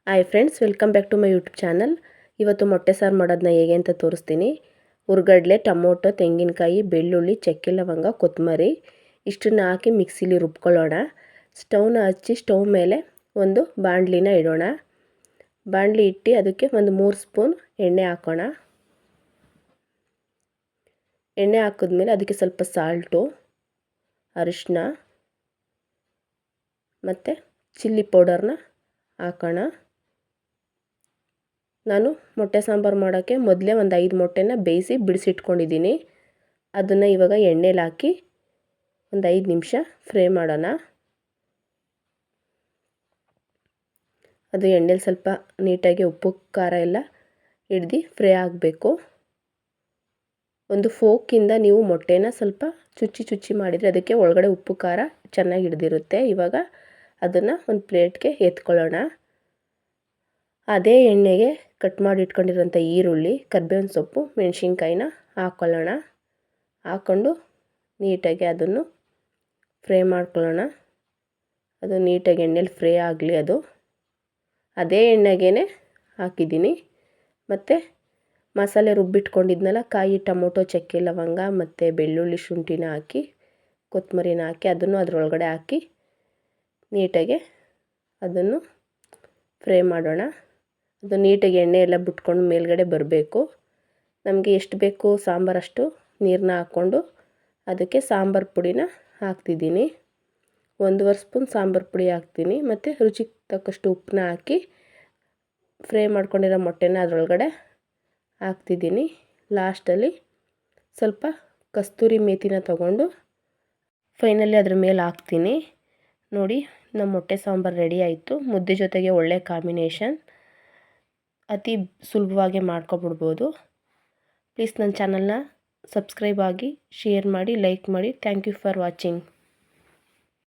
Hi friends, welcome back to my YouTube channel. ಇವತ್ತು ಮೊಟ್ಟೆ ಸಾರು ಮಾಡೋದನ್ನ ಹೇಗೆ ಅಂತ ತೋರಿಸ್ತೀನಿ. ಹುರ್ಗಡ್ಲೆ, ಟೊಮೊಟೊ, ತೆಂಗಿನಕಾಯಿ, ಬೆಳ್ಳುಳ್ಳಿ, ಚಕ್ಕೆ ಲವಂಗ, ಕೊತ್ತಂಬರಿ ಇಷ್ಟನ್ನು ಹಾಕಿ ಮಿಕ್ಸಿಲಿ ರುಬ್ಕೊಳ್ಳೋಣ. ಸ್ಟವ್ನ ಹಚ್ಚಿ ಸ್ಟವ್ ಮೇಲೆ ಒಂದು ಬಾಣಲಿನ ಇಡೋಣ. ಬಾಣಲಿ ಇಟ್ಟು ಅದಕ್ಕೆ ಒಂದು 3 ಸ್ಪೂನ್ ಎಣ್ಣೆ ಹಾಕೋಣ. ಎಣ್ಣೆ ಹಾಕಿದ್ಮೇಲೆ ಅದಕ್ಕೆ ಸ್ವಲ್ಪ ಸಾಲ್ಟು, ಅರಿಶಿನ ಮತ್ತು ಚಿಲ್ಲಿ ಪೌಡರ್ನ ಹಾಕೋಣ. ನಾನು ಮೊಟ್ಟೆ ಸಾಂಬಾರು ಮಾಡೋಕ್ಕೆ ಮೊದಲೇ ಒಂದು 5 ಮೊಟ್ಟೆನ ಬೇಯಿಸಿ ಬಿಡಿಸಿಟ್ಕೊಂಡಿದ್ದೀನಿ. ಅದನ್ನು ಇವಾಗ ಎಣ್ಣೆಲಿ ಹಾಕಿ ಒಂದು 5 ನಿಮಿಷ ಫ್ರೈ ಮಾಡೋಣ. ಅದು ಎಣ್ಣೆಲಿ ಸ್ವಲ್ಪ ನೀಟಾಗಿ ಉಪ್ಪು ಖಾರ ಎಲ್ಲ ಹಿಡ್ದು ಫ್ರೈ ಆಗಬೇಕು. ಒಂದು ಫೋಕಿಂದ ನೀವು ಮೊಟ್ಟೆನ ಸ್ವಲ್ಪ ಚುಚ್ಚಿ ಮಾಡಿದರೆ ಅದಕ್ಕೆ ಒಳಗಡೆ ಉಪ್ಪು ಖಾರ ಚೆನ್ನಾಗಿ ಹಿಡ್ದಿರುತ್ತೆ. ಇವಾಗ ಅದನ್ನು ಒಂದು ಪ್ಲೇಟ್ಗೆ ಎತ್ಕೊಳ್ಳೋಣ. ಅದೇ ಎಣ್ಣೆಗೆ ಕಟ್ ಮಾಡಿ ಇಟ್ಕೊಂಡಿರೋಂಥ ಈರುಳ್ಳಿ, ಕರ್ಬೇವಿನ ಸೊಪ್ಪು, ಮೆಣಸಿನ್ಕಾಯಿನ ಹಾಕ್ಕೊಳ್ಳೋಣ. ಹಾಕ್ಕೊಂಡು ನೀಟಾಗಿ ಅದನ್ನು ಫ್ರೈ ಮಾಡ್ಕೊಳ್ಳೋಣ. ಅದು ನೀಟಾಗಿ ಎಣ್ಣೆಲಿ ಫ್ರೈ ಆಗಲಿ. ಅದು ಅದೇ ಎಣ್ಣೆಗೇ ಹಾಕಿದ್ದೀನಿ. ಮತ್ತು ಮಸಾಲೆ ರುಬ್ಬಿಟ್ಕೊಂಡಿದ್ನಲ್ಲ, ಕಾಯಿ, ಟೊಮೊಟೊ, ಚಕ್ಕೆ ಲವಂಗ ಮತ್ತು ಬೆಳ್ಳುಳ್ಳಿ, ಶುಂಠಿನ ಹಾಕಿ, ಕೊತ್ತಂಬರಿನ ಹಾಕಿ ಅದನ್ನು ಅದರೊಳಗಡೆ ಹಾಕಿ ನೀಟಾಗಿ ಅದನ್ನು ಫ್ರೈ ಮಾಡೋಣ. ಅದು ನೀಟಾಗಿ ಎಣ್ಣೆ ಎಲ್ಲ ಬಿಟ್ಕೊಂಡು ಮೇಲ್ಗಡೆ ಬರಬೇಕು. ನಮಗೆ ಎಷ್ಟು ಬೇಕು ಸಾಂಬಾರಷ್ಟು ನೀರನ್ನ ಹಾಕ್ಕೊಂಡು ಅದಕ್ಕೆ ಸಾಂಬಾರು ಪುಡಿನ ಹಾಕ್ತಿದ್ದೀನಿ. 1.5 ಸ್ಪೂನ್ ಸಾಂಬಾರು ಪುಡಿ ಹಾಕ್ತೀನಿ. ಮತ್ತು ರುಚಿಗೆ ತಕ್ಕಷ್ಟು ಉಪ್ಪನ್ನ ಹಾಕಿ ಫ್ರೈ ಮಾಡ್ಕೊಂಡಿರೋ ಮೊಟ್ಟೆನ ಅದರೊಳಗಡೆ ಹಾಕ್ತಿದ್ದೀನಿ. ಲಾಸ್ಟಲ್ಲಿ ಸ್ವಲ್ಪ ಕಸ್ತೂರಿ ಮೇಥಿನ ತೊಗೊಂಡು ಫೈನಲಿ ಅದ್ರ ಮೇಲೆ ಹಾಕ್ತೀನಿ. ನೋಡಿ, ನಮ್ಮ ಮೊಟ್ಟೆ ಸಾಂಬಾರು ರೆಡಿ ಆಯಿತು. ಮುದ್ದೆ ಜೊತೆಗೆ ಒಳ್ಳೆ ಕಾಂಬಿನೇಷನ್. ಅತಿ ಸುಲಭವಾಗಿ ಮಾಡ್ಕೊಬಿಡ್ಬೋದು. ಪ್ಲೀಸ್ ನನ್ನ ಚಾನಲ್ನ ಸಬ್ಸ್ಕ್ರೈಬ್ ಆಗಿ, ಶೇರ್ ಮಾಡಿ, ಲೈಕ್ ಮಾಡಿ. Thank you for watching.